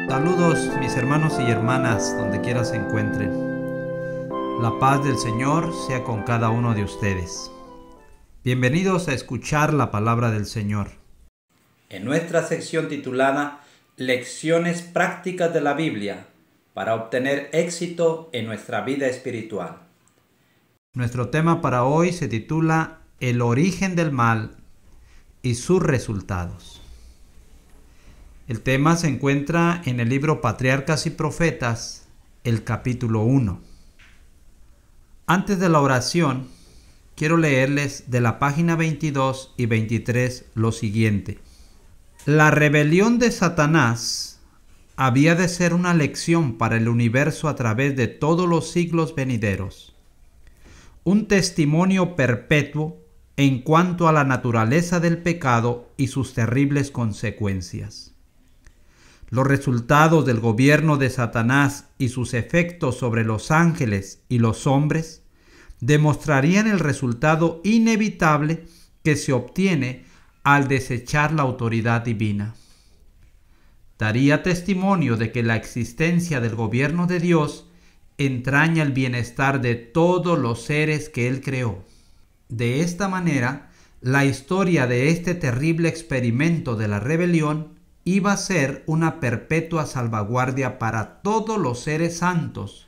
Saludos mis hermanos y hermanas donde quiera se encuentren. La paz del Señor sea con cada uno de ustedes. Bienvenidos a escuchar la palabra del Señor. En nuestra sección titulada Lecciones prácticas de la Biblia para obtener éxito en nuestra vida espiritual. Nuestro tema para hoy se titula El origen del mal y sus resultados. El tema se encuentra en el libro Patriarcas y Profetas, el capítulo 1. Antes de la oración, quiero leerles de la página 22 y 23 lo siguiente. La rebelión de Satanás había de ser una lección para el universo a través de todos los siglos venideros. Un testimonio perpetuo en cuanto a la naturaleza del pecado y sus terribles consecuencias. Los resultados del gobierno de Satanás y sus efectos sobre los ángeles y los hombres demostrarían el resultado inevitable que se obtiene al desechar la autoridad divina. Daría testimonio de que la existencia del gobierno de Dios entraña el bienestar de todos los seres que Él creó. De esta manera, la historia de este terrible experimento de la rebelión iba a ser una perpetua salvaguardia para todos los seres santos,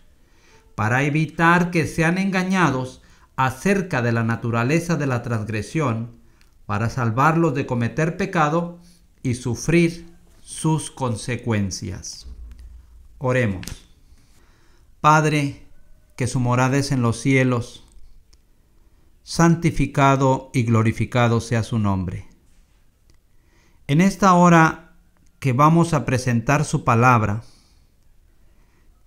para evitar que sean engañados acerca de la naturaleza de la transgresión, para salvarlos de cometer pecado y sufrir sus consecuencias. Oremos. Padre, que su morada es en los cielos, santificado y glorificado sea su nombre. En esta hora que vamos a presentar su palabra,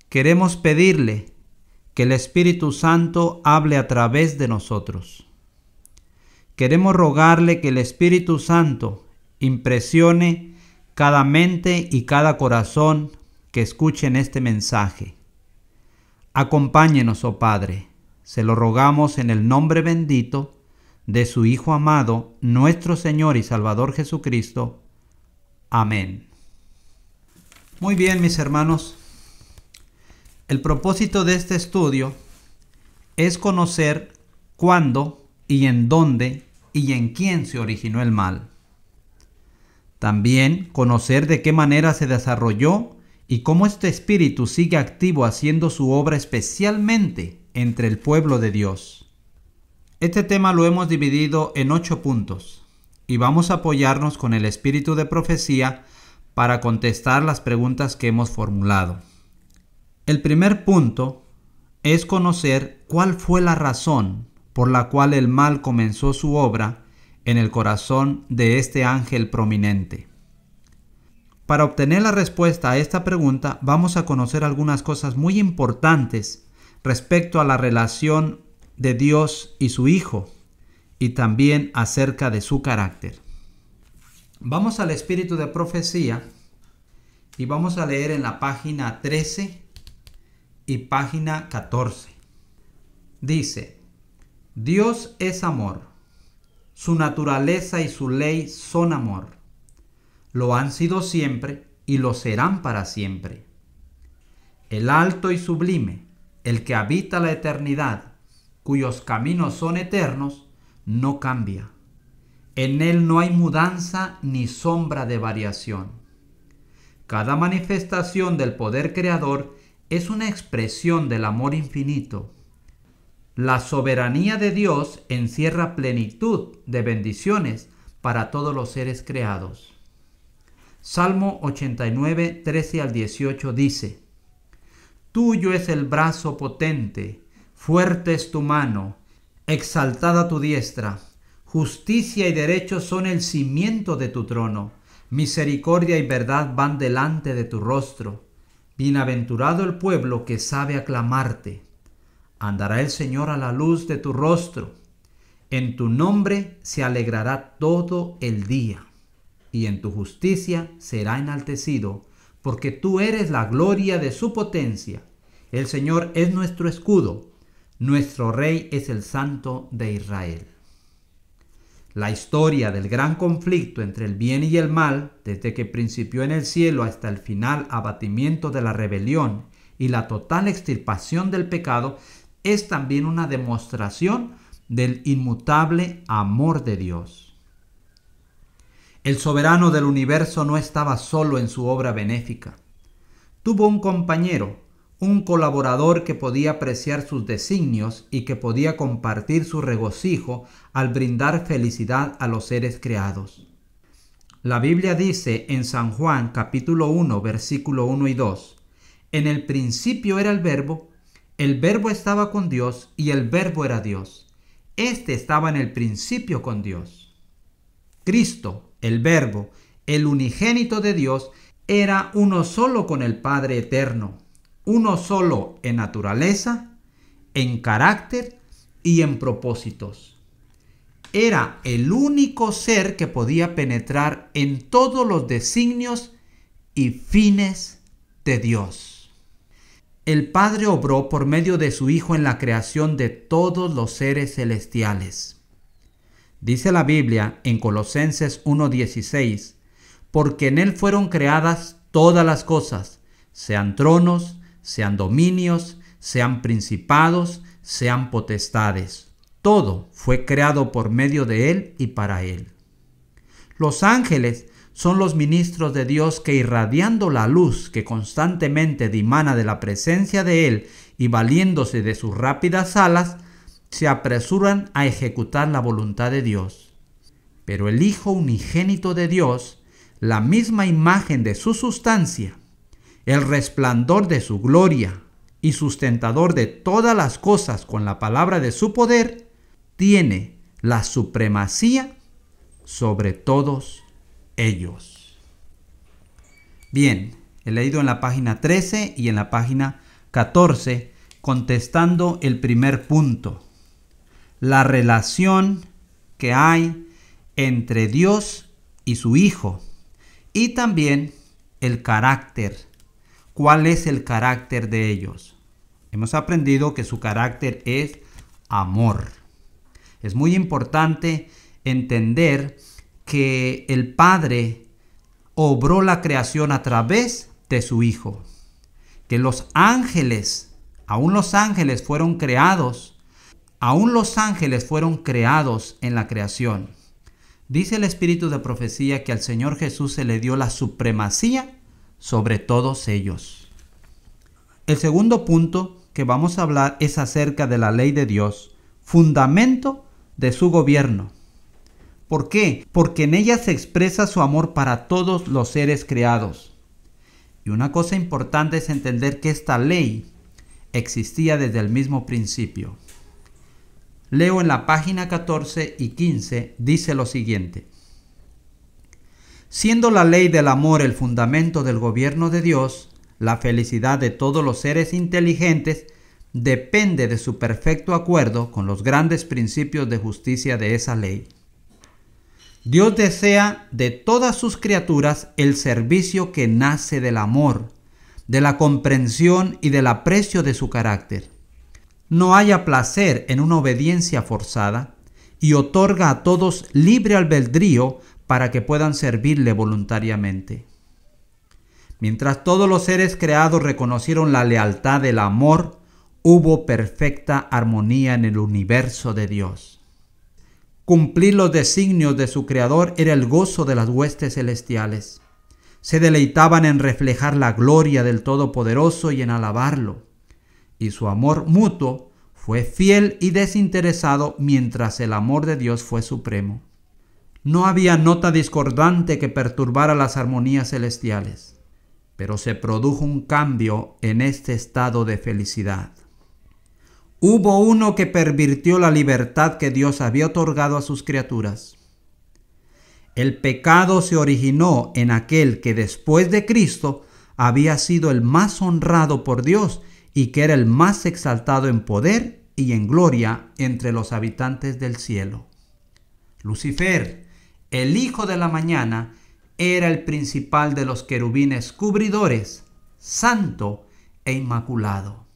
queremos pedirle que el Espíritu Santo hable a través de nosotros. Queremos rogarle que el Espíritu Santo impresione cada mente y cada corazón que escuchen este mensaje. Acompáñenos, oh Padre, se lo rogamos en el nombre bendito de su Hijo amado, nuestro Señor y Salvador Jesucristo. Amén. Muy bien, mis hermanos. El propósito de este estudio es conocer cuándo y en dónde y en quién se originó el mal. También conocer de qué manera se desarrolló y cómo este espíritu sigue activo haciendo su obra especialmente entre el pueblo de Dios. Este tema lo hemos dividido en 8 puntos y vamos a apoyarnos con el espíritu de profecía para contestar las preguntas que hemos formulado. El primer punto es conocer cuál fue la razón por la cual el mal comenzó su obra en el corazón de este ángel prominente. Para obtener la respuesta a esta pregunta, vamos a conocer algunas cosas muy importantes respecto a la relación de Dios y su Hijo, y también acerca de su carácter. Vamos al espíritu de profecía y vamos a leer en la página 13 y página 14. Dice: Dios es amor, su naturaleza y su ley son amor. Lo han sido siempre y lo serán para siempre. El alto y sublime, el que habita la eternidad, cuyos caminos son eternos, no cambia. En él no hay mudanza ni sombra de variación. Cada manifestación del poder creador es una expresión del amor infinito. La soberanía de Dios encierra plenitud de bendiciones para todos los seres creados. Salmo 89, 13 al 18 dice: Tuyo es el brazo potente, fuerte es tu mano, exaltada tu diestra. Justicia y derecho son el cimiento de tu trono. Misericordia y verdad van delante de tu rostro. Bienaventurado el pueblo que sabe aclamarte. Andará el Señor a la luz de tu rostro. En tu nombre se alegrará todo el día, y en tu justicia será enaltecido, porque tú eres la gloria de su potencia. El Señor es nuestro escudo. Nuestro Rey es el Santo de Israel. La historia del gran conflicto entre el bien y el mal, desde que principió en el cielo hasta el final abatimiento de la rebelión y la total extirpación del pecado, es también una demostración del inmutable amor de Dios. El soberano del universo no estaba solo en su obra benéfica. Tuvo un compañero, un colaborador que podía apreciar sus designios y que podía compartir su regocijo al brindar felicidad a los seres creados. La Biblia dice en San Juan capítulo 1 versículo 1 y 2: En el principio era el Verbo estaba con Dios y el Verbo era Dios. Este estaba en el principio con Dios. Cristo, el Verbo, el unigénito de Dios, era uno solo con el Padre eterno, uno solo en naturaleza, en carácter y en propósitos. Era el único ser que podía penetrar en todos los designios y fines de Dios. El Padre obró por medio de su Hijo en la creación de todos los seres celestiales. Dice la Biblia en Colosenses 1:16, porque en Él fueron creadas todas las cosas, sean tronos, sean dominios, sean principados, sean potestades. Todo fue creado por medio de Él y para Él. Los ángeles son los ministros de Dios que, irradiando la luz que constantemente dimana de la presencia de Él y valiéndose de sus rápidas alas, se apresuran a ejecutar la voluntad de Dios. Pero el Hijo unigénito de Dios, la misma imagen de su sustancia, el resplandor de su gloria y sustentador de todas las cosas con la palabra de su poder, tiene la supremacía sobre todos ellos. Bien, he leído en la página 13 y en la página 14, contestando el primer punto: la relación que hay entre Dios y su Hijo, y también el carácter. ¿Cuál es el carácter de ellos? Hemos aprendido que su carácter es amor. Es muy importante entender que el Padre obró la creación a través de su Hijo. Que los ángeles, aún los ángeles fueron creados en la creación. Dice el Espíritu de Profecía que al Señor Jesús se le dio la supremacía sobre todos ellos. El segundo punto que vamos a hablar es acerca de la ley de Dios, fundamento de su gobierno. ¿Por qué? Porque en ella se expresa su amor para todos los seres creados. Y una cosa importante es entender que esta ley existía desde el mismo principio. Leo en la página 14 y 15, dice lo siguiente: siendo la ley del amor el fundamento del gobierno de Dios, la felicidad de todos los seres inteligentes depende de su perfecto acuerdo con los grandes principios de justicia de esa ley. Dios desea de todas sus criaturas el servicio que nace del amor, de la comprensión y del aprecio de su carácter. No haya placer en una obediencia forzada y otorga a todos libre albedrío para que puedan servirle voluntariamente. Mientras todos los seres creados reconocieron la lealtad del amor, hubo perfecta armonía en el universo de Dios. Cumplir los designios de su Creador era el gozo de las huestes celestiales. Se deleitaban en reflejar la gloria del Todopoderoso y en alabarlo. Y su amor mutuo fue fiel y desinteresado, mientras el amor de Dios fue supremo. No había nota discordante que perturbara las armonías celestiales, pero se produjo un cambio en este estado de felicidad. Hubo uno que pervirtió la libertad que Dios había otorgado a sus criaturas. El pecado se originó en aquel que después de Cristo había sido el más honrado por Dios y que era el más exaltado en poder y en gloria entre los habitantes del cielo. Lucifer, el hijo de la mañana, era el principal de los querubines cubridores, santo e inmaculado.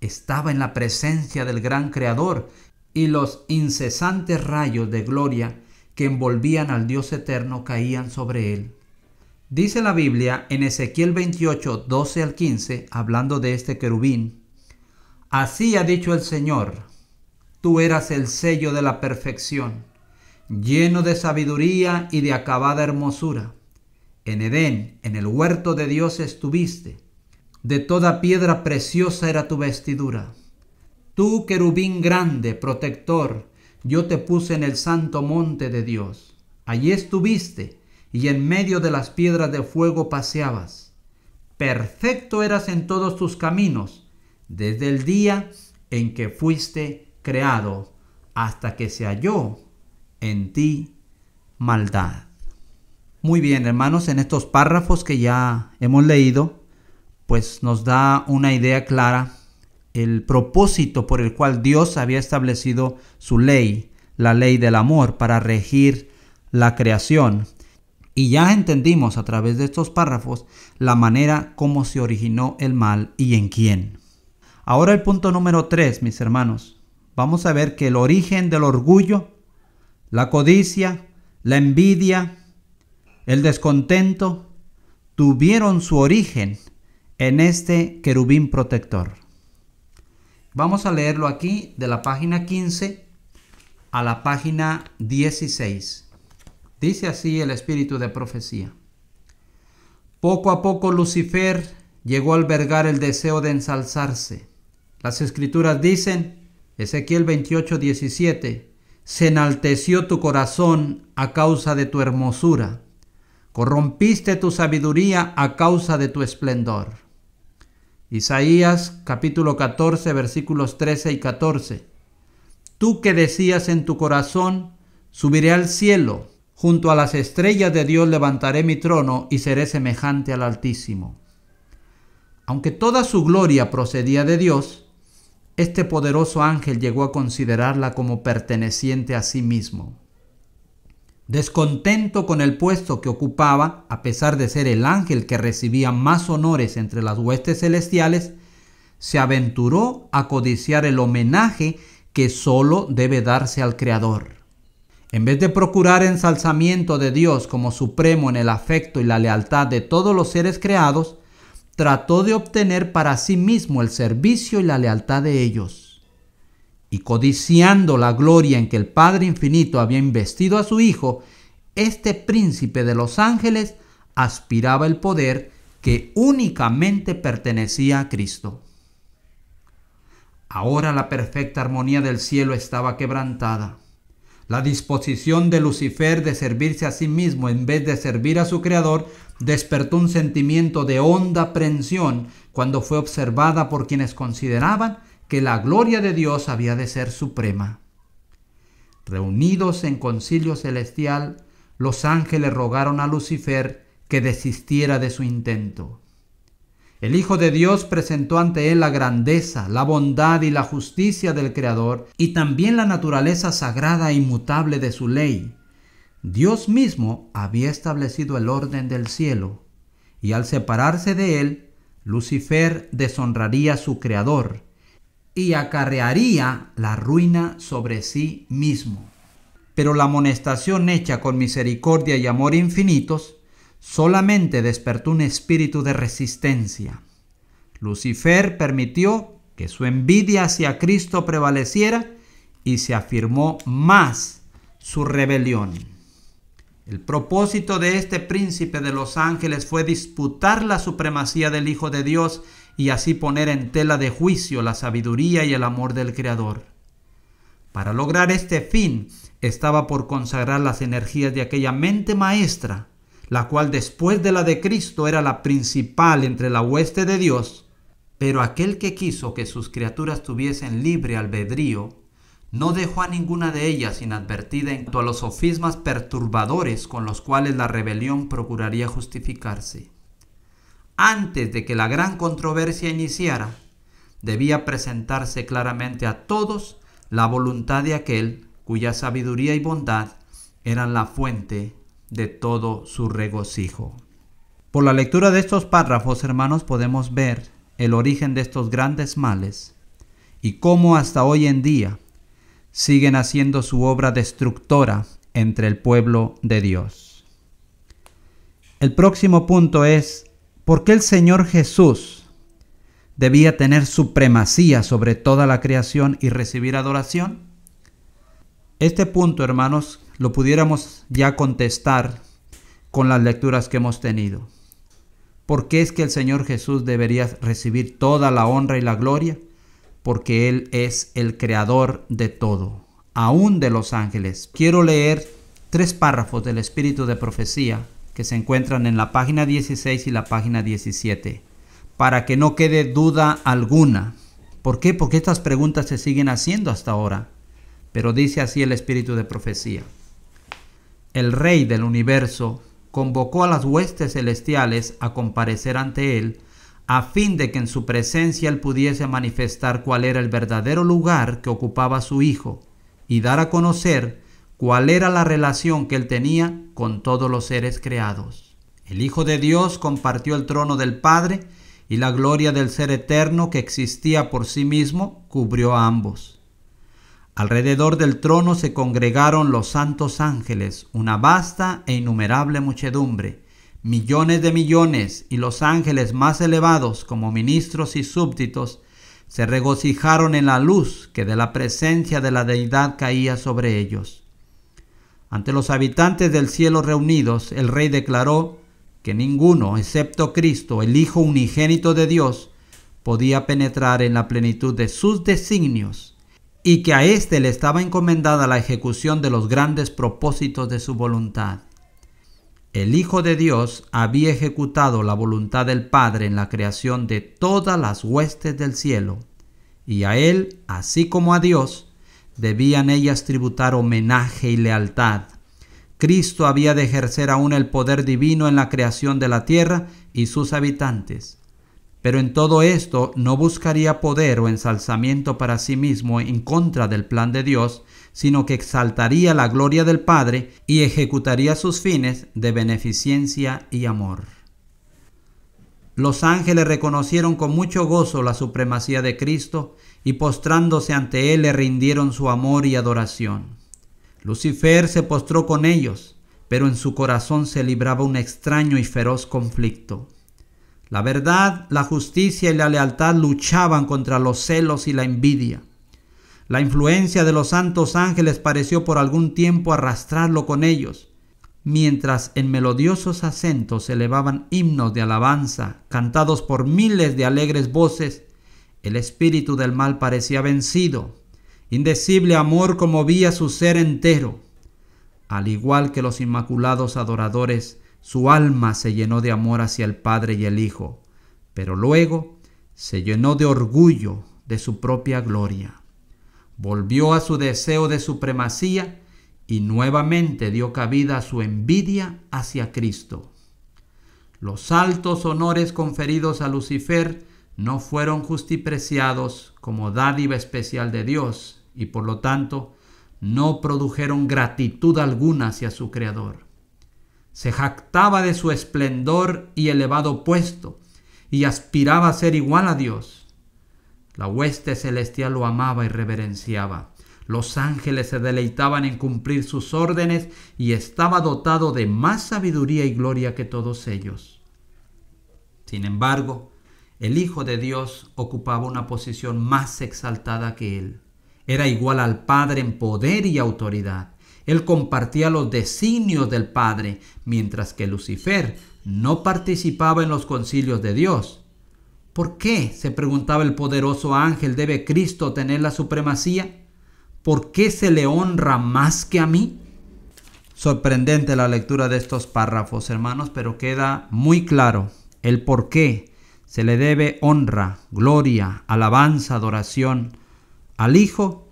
Estaba en la presencia del gran Creador y los incesantes rayos de gloria que envolvían al Dios eterno caían sobre él. Dice la Biblia en Ezequiel 28, 12 al 15, hablando de este querubín: así ha dicho el Señor, tú eras el sello de la perfección, lleno de sabiduría y de acabada hermosura. En Edén, en el huerto de Dios estuviste. De toda piedra preciosa era tu vestidura. Tú, querubín grande, protector, yo te puse en el santo monte de Dios. Allí estuviste, y en medio de las piedras de fuego paseabas. Perfecto eras en todos tus caminos, desde el día en que fuiste creado, hasta que se halló en ti maldad. Muy bien, hermanos, en estos párrafos que ya hemos leído, pues nos da una idea clara el propósito por el cual Dios había establecido su ley, la ley del amor, para regir la creación. Y ya entendimos a través de estos párrafos la manera como se originó el mal y en quién. Ahora el punto número 3, mis hermanos. Vamos a ver que el origen del orgullo, la codicia, la envidia, el descontento, tuvieron su origen en este querubín protector. Vamos a leerlo aquí de la página 15 a la página 16. Dice así el espíritu de profecía. Poco a poco Lucifer llegó a albergar el deseo de ensalzarse. Las escrituras dicen, Ezequiel 28, 17, se enalteció tu corazón a causa de tu hermosura. Corrompiste tu sabiduría a causa de tu esplendor. Isaías capítulo 14, versículos 13 y 14. Tú que decías en tu corazón, subiré al cielo, junto a las estrellas de Dios levantaré mi trono y seré semejante al Altísimo. Aunque toda su gloria procedía de Dios, este poderoso ángel llegó a considerarla como perteneciente a sí mismo. Descontento con el puesto que ocupaba, a pesar de ser el ángel que recibía más honores entre las huestes celestiales, se aventuró a codiciar el homenaje que solo debe darse al Creador. En vez de procurar ensalzamiento de Dios como supremo en el afecto y la lealtad de todos los seres creados, trató de obtener para sí mismo el servicio y la lealtad de ellos. Y codiciando la gloria en que el Padre Infinito había investido a su Hijo, este príncipe de los ángeles aspiraba el poder que únicamente pertenecía a Cristo. Ahora la perfecta armonía del cielo estaba quebrantada. La disposición de Lucifer de servirse a sí mismo en vez de servir a su Creador despertó un sentimiento de honda aprensión cuando fue observada por quienes consideraban que la gloria de Dios había de ser suprema. Reunidos en concilio celestial, los ángeles rogaron a Lucifer que desistiera de su intento. El Hijo de Dios presentó ante él la grandeza, la bondad y la justicia del Creador y también la naturaleza sagrada e inmutable de su ley. Dios mismo había establecido el orden del cielo y al separarse de él, Lucifer deshonraría a su Creador y acarrearía la ruina sobre sí mismo. Pero la amonestación hecha con misericordia y amor infinitos solamente despertó un espíritu de resistencia. Lucifer permitió que su envidia hacia Cristo prevaleciera y se afirmó más su rebelión. El propósito de este príncipe de los ángeles fue disputar la supremacía del Hijo de Dios y así poner en tela de juicio la sabiduría y el amor del Creador. Para lograr este fin, estaba por consagrar las energías de aquella mente maestra, la cual después de la de Cristo era la principal entre la hueste de Dios, pero aquel que quiso que sus criaturas tuviesen libre albedrío, no dejó a ninguna de ellas inadvertida en cuanto a los sofismas perturbadores con los cuales la rebelión procuraría justificarse. Antes de que la gran controversia iniciara, debía presentarse claramente a todos la voluntad de aquel cuya sabiduría y bondad eran la fuente de todo su regocijo. Por la lectura de estos párrafos, hermanos, podemos ver el origen de estos grandes males y cómo hasta hoy en día siguen haciendo su obra destructora entre el pueblo de Dios. El próximo punto es: ¿por qué el Señor Jesús debía tener supremacía sobre toda la creación y recibir adoración? Este punto, hermanos, lo pudiéramos ya contestar con las lecturas que hemos tenido. ¿Por qué es que el Señor Jesús debería recibir toda la honra y la gloria? Porque Él es el creador de todo, aún de los ángeles. Quiero leer 3 párrafos del Espíritu de Profecía que se encuentran en la página 16 y la página 17, para que no quede duda alguna. ¿Por qué? Porque estas preguntas se siguen haciendo hasta ahora. Pero dice así el Espíritu de Profecía: el Rey del universo convocó a las huestes celestiales a comparecer ante Él, a fin de que en su presencia Él pudiese manifestar cuál era el verdadero lugar que ocupaba su Hijo y dar a conocer cuál era la relación que Él tenía con todos los seres creados. El Hijo de Dios compartió el trono del Padre, y la gloria del Ser eterno que existía por sí mismo cubrió a ambos. Alrededor del trono se congregaron los santos ángeles, una vasta e innumerable muchedumbre, millones de millones, y los ángeles más elevados, como ministros y súbditos, se regocijaron en la luz que de la presencia de la deidad caía sobre ellos. Ante los habitantes del cielo reunidos, el Rey declaró que ninguno, excepto Cristo, el Hijo unigénito de Dios, podía penetrar en la plenitud de sus designios, y que a éste le estaba encomendada la ejecución de los grandes propósitos de su voluntad. El Hijo de Dios había ejecutado la voluntad del Padre en la creación de todas las huestes del cielo, y a Él, así como a Dios, debían ellas tributar homenaje y lealtad. Cristo había de ejercer aún el poder divino en la creación de la tierra y sus habitantes. Pero en todo esto no buscaría poder o ensalzamiento para sí mismo en contra del plan de Dios, sino que exaltaría la gloria del Padre y ejecutaría sus fines de beneficencia y amor. Los ángeles reconocieron con mucho gozo la supremacía de Cristo y postrándose ante Él le rindieron su amor y adoración. Lucifer se postró con ellos, pero en su corazón se libraba un extraño y feroz conflicto. La verdad, la justicia y la lealtad luchaban contra los celos y la envidia. La influencia de los santos ángeles pareció por algún tiempo arrastrarlo con ellos, mientras en melodiosos acentos se elevaban himnos de alabanza, cantados por miles de alegres voces. El espíritu del mal parecía vencido. Indecible amor conmovía su ser entero. Al igual que los inmaculados adoradores, su alma se llenó de amor hacia el Padre y el Hijo, pero luego se llenó de orgullo de su propia gloria. Volvió a su deseo de supremacía y nuevamente dio cabida a su envidia hacia Cristo. Los altos honores conferidos a Lucifer no fueron justipreciados como dádiva especial de Dios y por lo tanto no produjeron gratitud alguna hacia su Creador. Se jactaba de su esplendor y elevado puesto y aspiraba a ser igual a Dios. La hueste celestial lo amaba y reverenciaba. Los ángeles se deleitaban en cumplir sus órdenes y estaba dotado de más sabiduría y gloria que todos ellos. Sin embargo, el Hijo de Dios ocupaba una posición más exaltada que él. Era igual al Padre en poder y autoridad. Él compartía los designios del Padre, mientras que Lucifer no participaba en los concilios de Dios. ¿Por qué, se preguntaba el poderoso ángel, debe Cristo tener la supremacía? ¿Por qué se le honra más que a mí? Sorprendente la lectura de estos párrafos, hermanos, pero queda muy claro el por qué se le debe honra, gloria, alabanza, adoración al Hijo,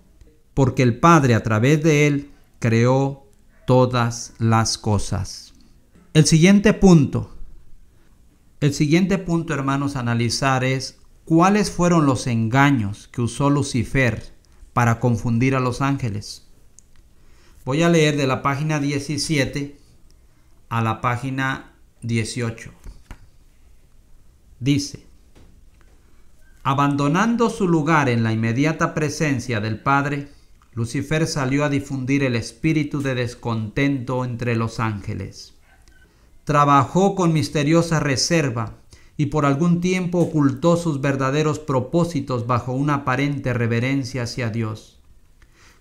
porque el Padre a través de Él creó todas las cosas. El siguiente punto, hermanos, a analizar es cuáles fueron los engaños que usó Lucifer para confundir a los ángeles. Voy a leer de la página 17 a la página 18. Dice: abandonando su lugar en la inmediata presencia del Padre, Lucifer salió a difundir el espíritu de descontento entre los ángeles. Trabajó con misteriosa reserva y por algún tiempo ocultó sus verdaderos propósitos bajo una aparente reverencia hacia Dios.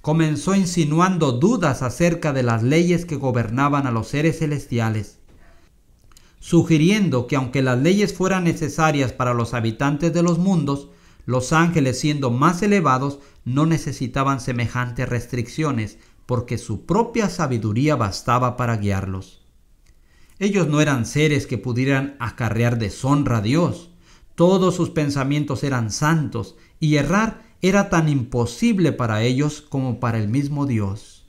Comenzó insinuando dudas acerca de las leyes que gobernaban a los seres celestiales, sugiriendo que aunque las leyes fueran necesarias para los habitantes de los mundos, los ángeles, siendo más elevados, no necesitaban semejantes restricciones, porque su propia sabiduría bastaba para guiarlos. Ellos no eran seres que pudieran acarrear deshonra a Dios. Todos sus pensamientos eran santos, y errar era tan imposible para ellos como para el mismo Dios.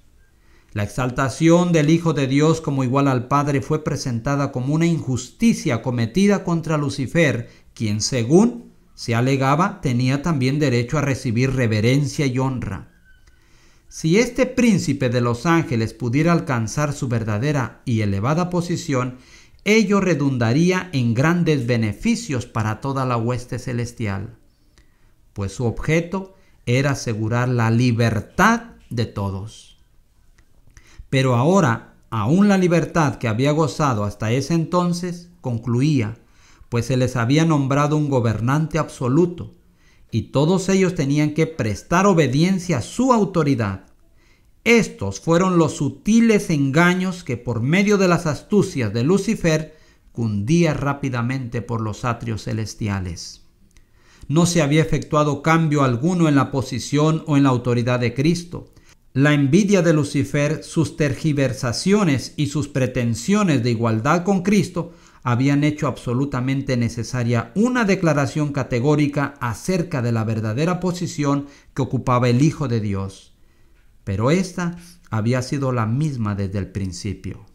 La exaltación del Hijo de Dios como igual al Padre fue presentada como una injusticia cometida contra Lucifer, quien, según se alegaba, tenía también derecho a recibir reverencia y honra. Si este príncipe de los ángeles pudiera alcanzar su verdadera y elevada posición, ello redundaría en grandes beneficios para toda la hueste celestial, pues su objeto era asegurar la libertad de todos. Pero ahora, aún la libertad que había gozado hasta ese entonces concluía, pues se les había nombrado un gobernante absoluto, y todos ellos tenían que prestar obediencia a su autoridad. Estos fueron los sutiles engaños que por medio de las astucias de Lucifer cundía rápidamente por los atrios celestiales. No se había efectuado cambio alguno en la posición o en la autoridad de Cristo. La envidia de Lucifer, sus tergiversaciones y sus pretensiones de igualdad con Cristo habían hecho absolutamente necesaria una declaración categórica acerca de la verdadera posición que ocupaba el Hijo de Dios. Pero esta había sido la misma desde el principio.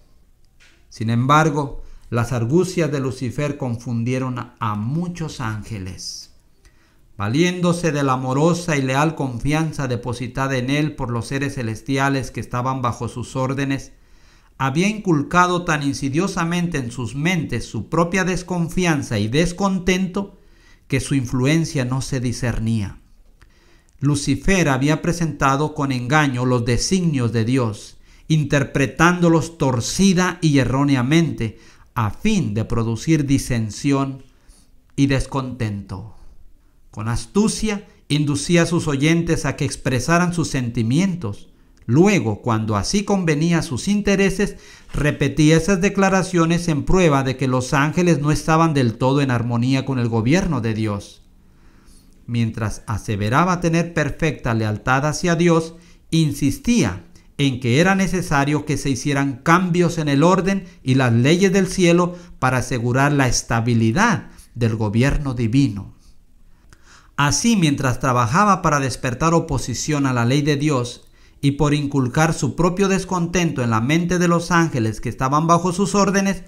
Sin embargo, las argucias de Lucifer confundieron a muchos ángeles. Valiéndose de la amorosa y leal confianza depositada en él por los seres celestiales que estaban bajo sus órdenes, había inculcado tan insidiosamente en sus mentes su propia desconfianza y descontento que su influencia no se discernía. Lucifer había presentado con engaño los designios de Dios, interpretándolos torcida y erróneamente, a fin de producir disensión y descontento. Con astucia inducía a sus oyentes a que expresaran sus sentimientos. Luego, cuando así convenía a sus intereses, repetía esas declaraciones en prueba de que los ángeles no estaban del todo en armonía con el gobierno de Dios. Mientras aseveraba tener perfecta lealtad hacia Dios, insistía en que era necesario que se hicieran cambios en el orden y las leyes del cielo para asegurar la estabilidad del gobierno divino. Así, mientras trabajaba para despertar oposición a la ley de Dios y por inculcar su propio descontento en la mente de los ángeles que estaban bajo sus órdenes,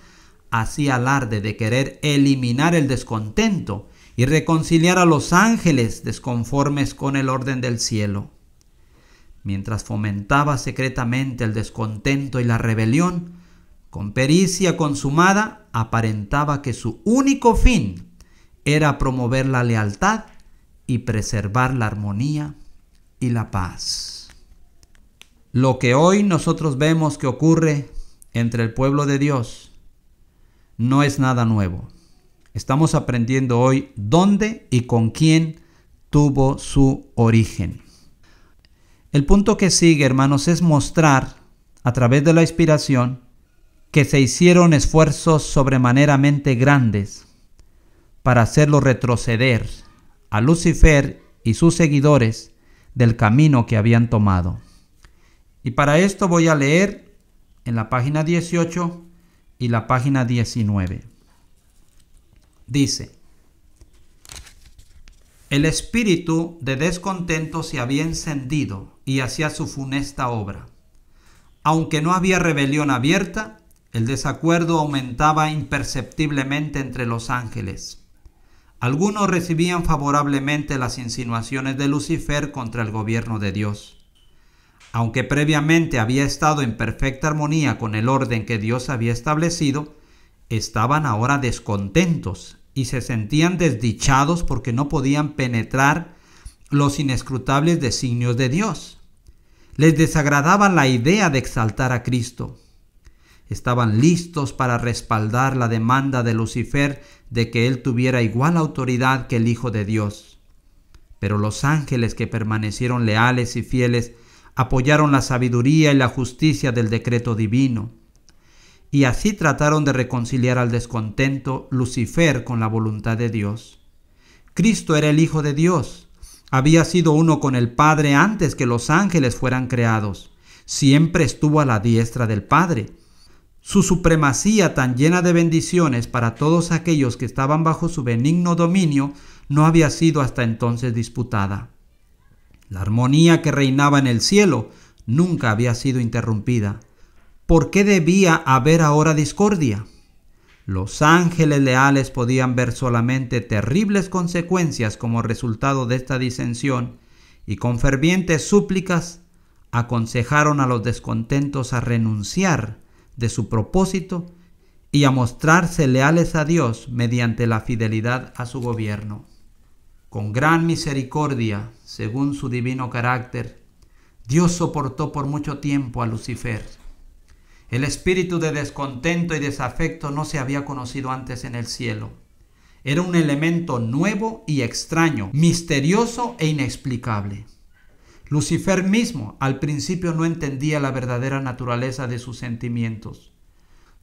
hacía alarde de querer eliminar el descontento y reconciliar a los ángeles desconformes con el orden del cielo. Mientras fomentaba secretamente el descontento y la rebelión, con pericia consumada aparentaba que su único fin era promover la lealtad y preservar la armonía y la paz. Lo que hoy nosotros vemos que ocurre entre el pueblo de Dios no es nada nuevo. Estamos aprendiendo hoy dónde y con quién tuvo su origen. El punto que sigue, hermanos, es mostrar a través de la inspiración que se hicieron esfuerzos sobremaneramente grandes para hacerlo retroceder a Lucifer y sus seguidores del camino que habían tomado. Y para esto voy a leer en la página 18 y la página 19. Dice: el espíritu de descontento se había encendido y hacía su funesta obra. Aunque no había rebelión abierta, el desacuerdo aumentaba imperceptiblemente entre los ángeles. Algunos recibían favorablemente las insinuaciones de Lucifer contra el gobierno de Dios. Aunque previamente había estado en perfecta armonía con el orden que Dios había establecido, estaban ahora descontentos y se sentían desdichados porque no podían penetrar los inescrutables designios de Dios. Les desagradaba la idea de exaltar a Cristo. Estaban listos para respaldar la demanda de Lucifer de que él tuviera igual autoridad que el Hijo de Dios. Pero los ángeles, que permanecieron leales y fieles, apoyaron la sabiduría y la justicia del decreto divino. Y así trataron de reconciliar al descontento Lucifer con la voluntad de Dios. Cristo era el Hijo de Dios. Había sido uno con el Padre antes que los ángeles fueran creados. Siempre estuvo a la diestra del Padre. Su supremacía, tan llena de bendiciones para todos aquellos que estaban bajo su benigno dominio, no había sido hasta entonces disputada. La armonía que reinaba en el cielo nunca había sido interrumpida. ¿Por qué debía haber ahora discordia? Los ángeles leales podían ver solamente terribles consecuencias como resultado de esta disensión y con fervientes súplicas aconsejaron a los descontentos a renunciar de su propósito y a mostrarse leales a Dios mediante la fidelidad a su gobierno. Con gran misericordia, según su divino carácter, Dios soportó por mucho tiempo a Lucifer. El espíritu de descontento y desafecto no se había conocido antes en el cielo. Era un elemento nuevo y extraño, misterioso e inexplicable. Lucifer mismo al principio no entendía la verdadera naturaleza de sus sentimientos.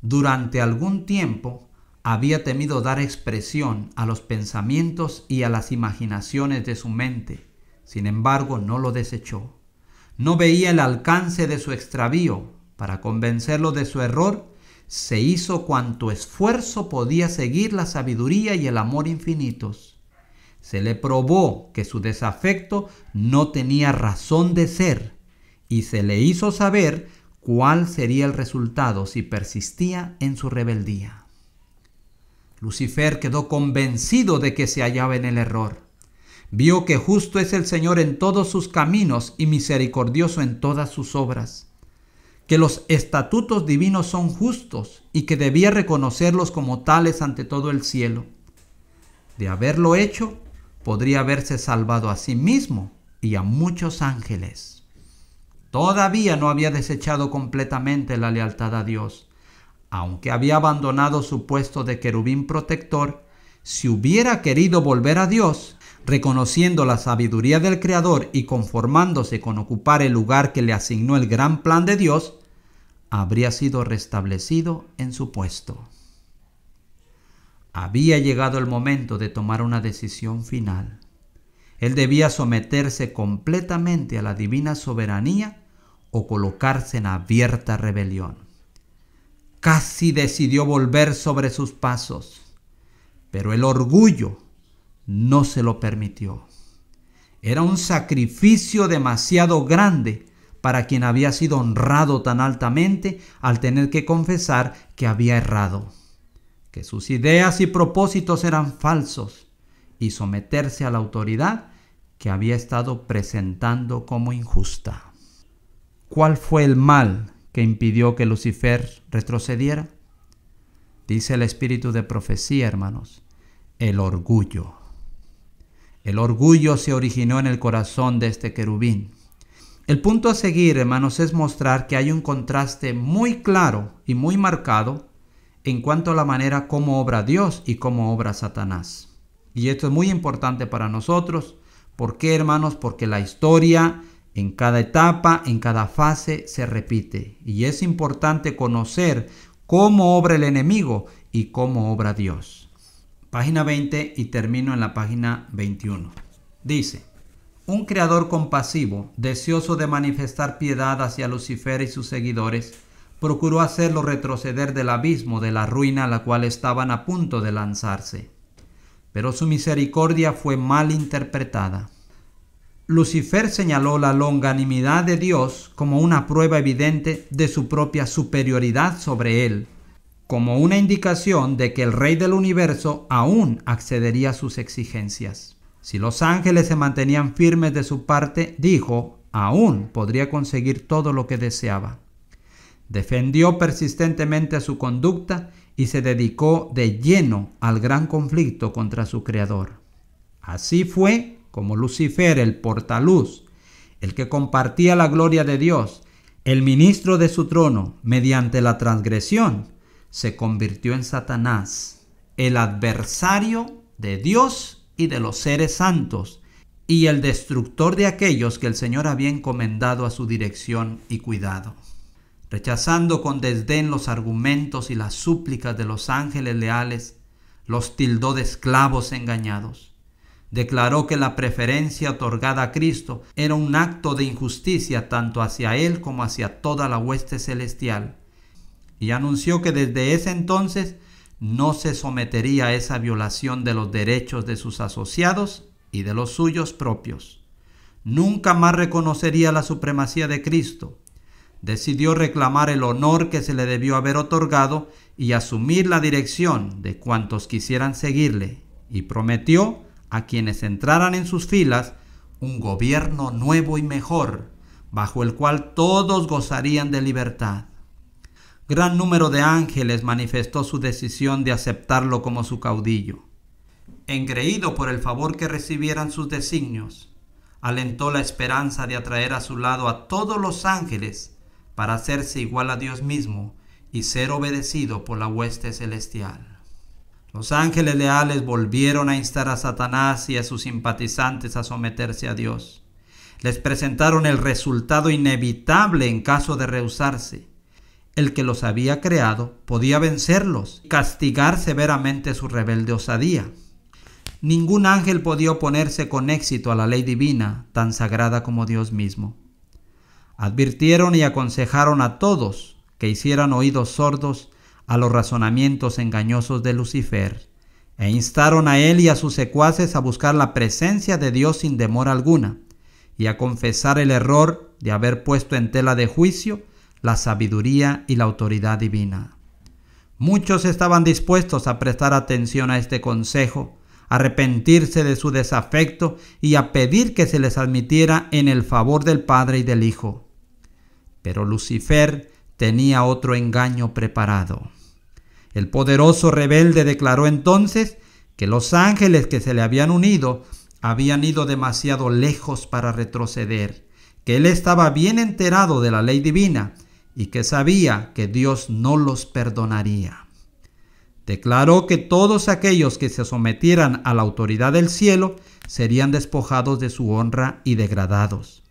Durante algún tiempo había temido dar expresión a los pensamientos y a las imaginaciones de su mente. Sin embargo, no lo desechó. No veía el alcance de su extravío. Para convencerlo de su error, se hizo cuanto esfuerzo podía seguir la sabiduría y el amor infinitos. Se le probó que su desafecto no tenía razón de ser y se le hizo saber cuál sería el resultado si persistía en su rebeldía. Lucifer quedó convencido de que se hallaba en el error. Vio que justo es el Señor en todos sus caminos y misericordioso en todas sus obras, que los estatutos divinos son justos y que debía reconocerlos como tales ante todo el cielo. De haberlo hecho, podría haberse salvado a sí mismo y a muchos ángeles. Todavía no había desechado completamente la lealtad a Dios. Aunque había abandonado su puesto de querubín protector, si hubiera querido volver a Dios, reconociendo la sabiduría del Creador y conformándose con ocupar el lugar que le asignó el gran plan de Dios, habría sido restablecido en su puesto. Había llegado el momento de tomar una decisión final. Él debía someterse completamente a la divina soberanía o colocarse en abierta rebelión. Casi decidió volver sobre sus pasos, pero el orgullo no se lo permitió. Era un sacrificio demasiado grande para quien había sido honrado tan altamente al tener que confesar que había errado, que sus ideas y propósitos eran falsos y someterse a la autoridad que había estado presentando como injusta. ¿Cuál fue el mal que impidió que Lucifer retrocediera? Dice el espíritu de profecía, hermanos, el orgullo. El orgullo se originó en el corazón de este querubín. El punto a seguir, hermanos, es mostrar que hay un contraste muy claro y muy marcado en cuanto a la manera como obra Dios y cómo obra Satanás. Y esto es muy importante para nosotros. ¿Por qué, hermanos? Porque la historia en cada etapa, en cada fase, se repite. Y es importante conocer cómo obra el enemigo y cómo obra Dios. Página 20 y termino en la página 21. Dice: un creador compasivo, deseoso de manifestar piedad hacia Lucifer y sus seguidores, procuró hacerlo retroceder del abismo de la ruina a la cual estaban a punto de lanzarse. Pero su misericordia fue mal interpretada. Lucifer señaló la longanimidad de Dios como una prueba evidente de su propia superioridad sobre él, como una indicación de que el Rey del universo aún accedería a sus exigencias. Si los ángeles se mantenían firmes de su parte, dijo, aún podría conseguir todo lo que deseaba. Defendió persistentemente su conducta y se dedicó de lleno al gran conflicto contra su Creador. Así fue como Lucifer, el portaluz, el que compartía la gloria de Dios, el ministro de su trono, mediante la transgresión, se convirtió en Satanás, el adversario de Dios y de los seres santos, y el destructor de aquellos que el Señor había encomendado a su dirección y cuidado. Rechazando con desdén los argumentos y las súplicas de los ángeles leales, los tildó de esclavos engañados. Declaró que la preferencia otorgada a Cristo era un acto de injusticia tanto hacia él como hacia toda la hueste celestial, y anunció que desde ese entonces no se sometería a esa violación de los derechos de sus asociados y de los suyos propios. Nunca más reconocería la supremacía de Cristo. Decidió reclamar el honor que se le debió haber otorgado y asumir la dirección de cuantos quisieran seguirle, y prometió a quienes entraran en sus filas un gobierno nuevo y mejor, bajo el cual todos gozarían de libertad. Gran número de ángeles manifestó su decisión de aceptarlo como su caudillo. Engreído por el favor que recibieran sus designios, alentó la esperanza de atraer a su lado a todos los ángeles para hacerse igual a Dios mismo y ser obedecido por la hueste celestial. Los ángeles leales volvieron a instar a Satanás y a sus simpatizantes a someterse a Dios. Les presentaron el resultado inevitable en caso de rehusarse. El que los había creado podía vencerlos y castigar severamente su rebelde osadía. Ningún ángel podía oponerse con éxito a la ley divina, tan sagrada como Dios mismo. Advirtieron y aconsejaron a todos que hicieran oídos sordos a los razonamientos engañosos de Lucifer, e instaron a él y a sus secuaces a buscar la presencia de Dios sin demora alguna, y a confesar el error de haber puesto en tela de juicio la sabiduría y la autoridad divina. Muchos estaban dispuestos a prestar atención a este consejo, a arrepentirse de su desafecto y a pedir que se les admitiera en el favor del Padre y del Hijo. Pero Lucifer tenía otro engaño preparado. El poderoso rebelde declaró entonces que los ángeles que se le habían unido habían ido demasiado lejos para retroceder, que él estaba bien enterado de la ley divina y que sabía que Dios no los perdonaría. Declaró que todos aquellos que se sometieran a la autoridad del cielo serían despojados de su honra y degradados.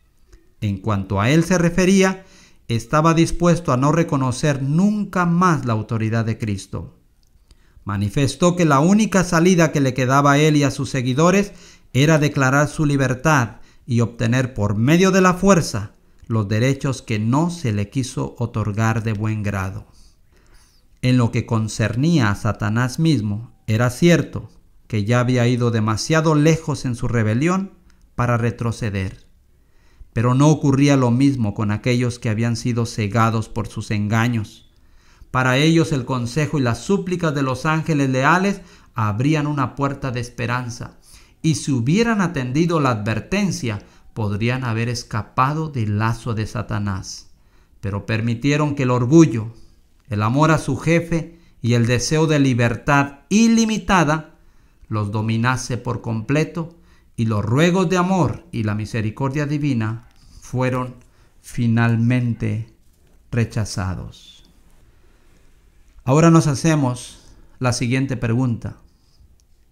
En cuanto a él se refería, estaba dispuesto a no reconocer nunca más la autoridad de Cristo. Manifestó que la única salida que le quedaba a él y a sus seguidores era declarar su libertad y obtener por medio de la fuerza los derechos que no se le quiso otorgar de buen grado. En lo que concernía a Satanás mismo, era cierto que ya había ido demasiado lejos en su rebelión para retroceder. Pero no ocurría lo mismo con aquellos que habían sido cegados por sus engaños. Para ellos el consejo y las súplicas de los ángeles leales abrían una puerta de esperanza, y si hubieran atendido la advertencia, podrían haber escapado del lazo de Satanás. Pero permitieron que el orgullo, el amor a su jefe y el deseo de libertad ilimitada los dominase por completo, y los ruegos de amor y la misericordia divina fueron finalmente rechazados. Ahora nos hacemos la siguiente pregunta.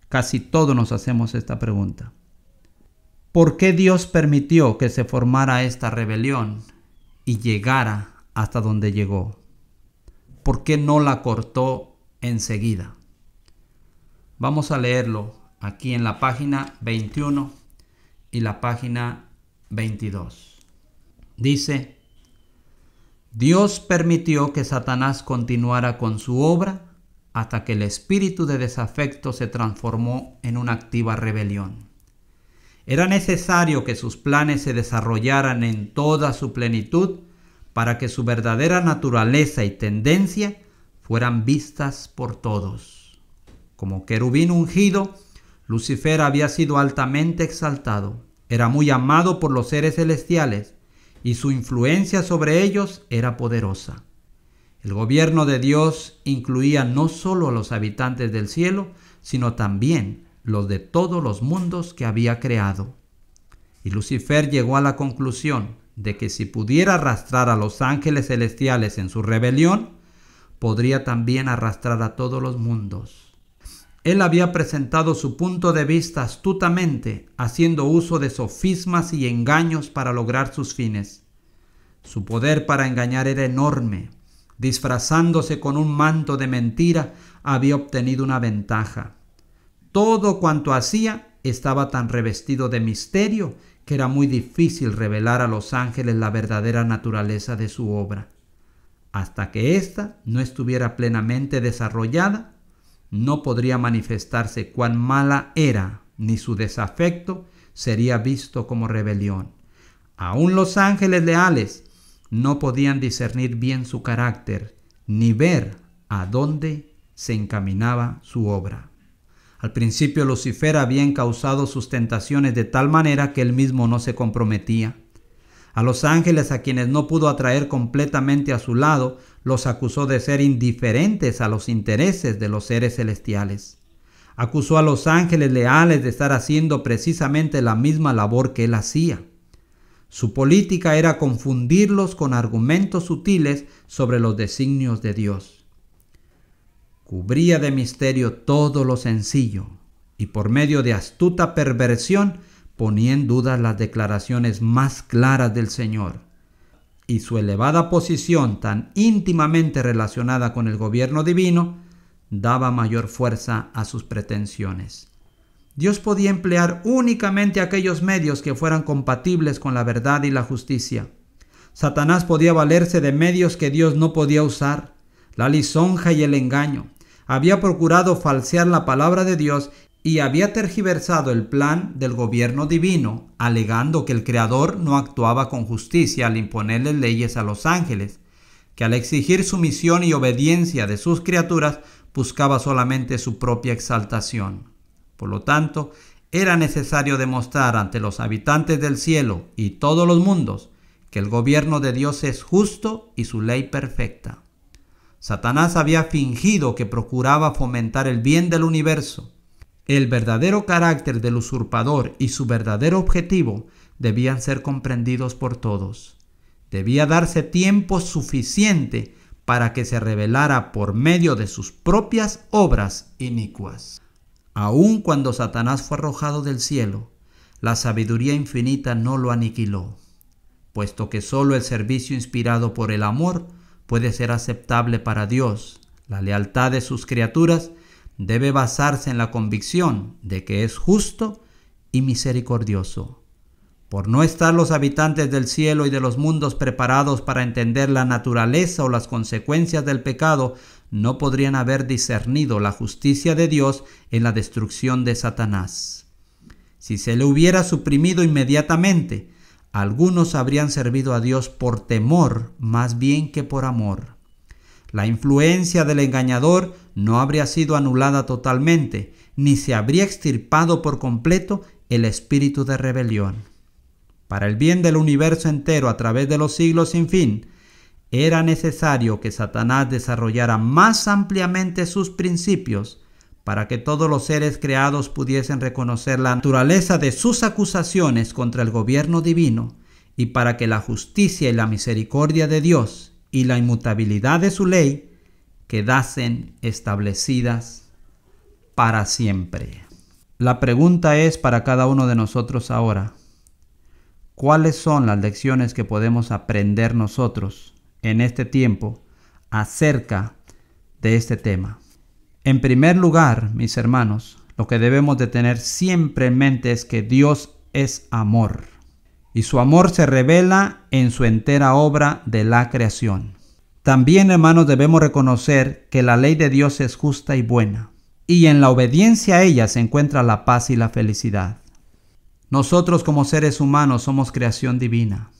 Casi todos nos hacemos esta pregunta. ¿Por qué Dios permitió que se formara esta rebelión y llegara hasta donde llegó? ¿Por qué no la cortó enseguida? Vamos a leerlo aquí en la página 21 y la página 22. Dice: Dios permitió que Satanás continuara con su obra hasta que el espíritu de desafecto se transformó en una activa rebelión. Era necesario que sus planes se desarrollaran en toda su plenitud para que su verdadera naturaleza y tendencia fueran vistas por todos. Como querubín ungido, Lucifer había sido altamente exaltado, era muy amado por los seres celestiales y su influencia sobre ellos era poderosa. El gobierno de Dios incluía no solo a los habitantes del cielo, sino también los de todos los mundos que había creado. Y Lucifer llegó a la conclusión de que si pudiera arrastrar a los ángeles celestiales en su rebelión, podría también arrastrar a todos los mundos. Él había presentado su punto de vista astutamente, haciendo uso de sofismas y engaños para lograr sus fines. Su poder para engañar era enorme. Disfrazándose con un manto de mentira, había obtenido una ventaja. Todo cuanto hacía estaba tan revestido de misterio que era muy difícil revelar a los ángeles la verdadera naturaleza de su obra. Hasta que ésta no estuviera plenamente desarrollada, no podría manifestarse cuán mala era, ni su desafecto sería visto como rebelión. Aún los ángeles leales no podían discernir bien su carácter, ni ver a dónde se encaminaba su obra. Al principio Lucifer había encauzado sus tentaciones de tal manera que él mismo no se comprometía. A los ángeles, a quienes no pudo atraer completamente a su lado, los acusó de ser indiferentes a los intereses de los seres celestiales. Acusó a los ángeles leales de estar haciendo precisamente la misma labor que él hacía. Su política era confundirlos con argumentos sutiles sobre los designios de Dios. Cubría de misterio todo lo sencillo y por medio de astuta perversión ponía en duda las declaraciones más claras del Señor. Y su elevada posición, tan íntimamente relacionada con el gobierno divino, daba mayor fuerza a sus pretensiones. Dios podía emplear únicamente aquellos medios que fueran compatibles con la verdad y la justicia. Satanás podía valerse de medios que Dios no podía usar, la lisonja y el engaño. Había procurado falsear la palabra de Dios y había tergiversado el plan del gobierno divino, alegando que el Creador no actuaba con justicia al imponerle leyes a los ángeles, que al exigir sumisión y obediencia de sus criaturas buscaba solamente su propia exaltación. Por lo tanto, era necesario demostrar ante los habitantes del cielo y todos los mundos que el gobierno de Dios es justo y su ley perfecta. Satanás había fingido que procuraba fomentar el bien del universo. El verdadero carácter del usurpador y su verdadero objetivo debían ser comprendidos por todos. Debía darse tiempo suficiente para que se revelara por medio de sus propias obras inicuas. Aun cuando Satanás fue arrojado del cielo, la sabiduría infinita no lo aniquiló, puesto que solo el servicio inspirado por el amor puede ser aceptable para Dios. La lealtad de sus criaturas debe basarse en la convicción de que es justo y misericordioso. Por no estar los habitantes del cielo y de los mundos preparados para entender la naturaleza o las consecuencias del pecado, no podrían haber discernido la justicia de Dios en la destrucción de Satanás. Si se le hubiera suprimido inmediatamente, algunos habrían servido a Dios por temor más bien que por amor. La influencia del engañador no habría sido anulada totalmente, ni se habría extirpado por completo el espíritu de rebelión. Para el bien del universo entero a través de los siglos sin fin, era necesario que Satanás desarrollara más ampliamente sus principios para que todos los seres creados pudiesen reconocer la naturaleza de sus acusaciones contra el gobierno divino y para que la justicia y la misericordia de Dios y la inmutabilidad de su ley quedasen establecidas para siempre. La pregunta es para cada uno de nosotros ahora: ¿cuáles son las lecciones que podemos aprender nosotros en este tiempo acerca de este tema? En primer lugar, mis hermanos, lo que debemos de tener siempre en mente es que Dios es amor. Y su amor se revela en su entera obra de la creación. También, hermanos, debemos reconocer que la ley de Dios es justa y buena. Y en la obediencia a ella se encuentra la paz y la felicidad. Nosotros como seres humanos somos creación divina.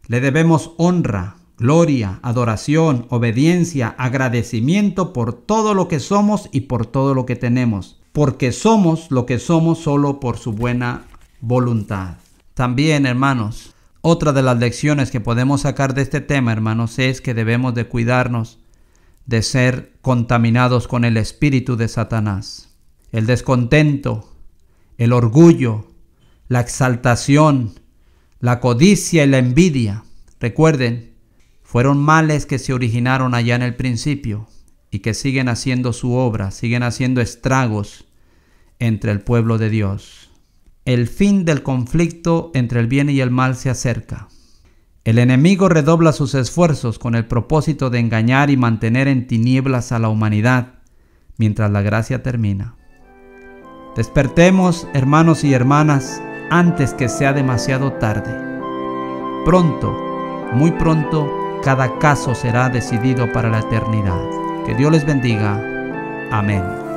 Le debemos honra, gloria, adoración, obediencia, agradecimiento por todo lo que somos y por todo lo que tenemos, porque somos lo que somos solo por su buena voluntad. También, hermanos, otra de las lecciones que podemos sacar de este tema, hermanos, es que debemos de cuidarnos de ser contaminados con el espíritu de Satanás. El descontento, el orgullo, la exaltación, la codicia y la envidia. Recuerden, fueron males que se originaron allá en el principio y que siguen haciendo su obra, siguen haciendo estragos entre el pueblo de Dios. El fin del conflicto entre el bien y el mal se acerca. El enemigo redobla sus esfuerzos con el propósito de engañar y mantener en tinieblas a la humanidad mientras la gracia termina. Despertemos, hermanos y hermanas, antes que sea demasiado tarde. Pronto, muy pronto, cada caso será decidido para la eternidad. Que Dios les bendiga. Amén.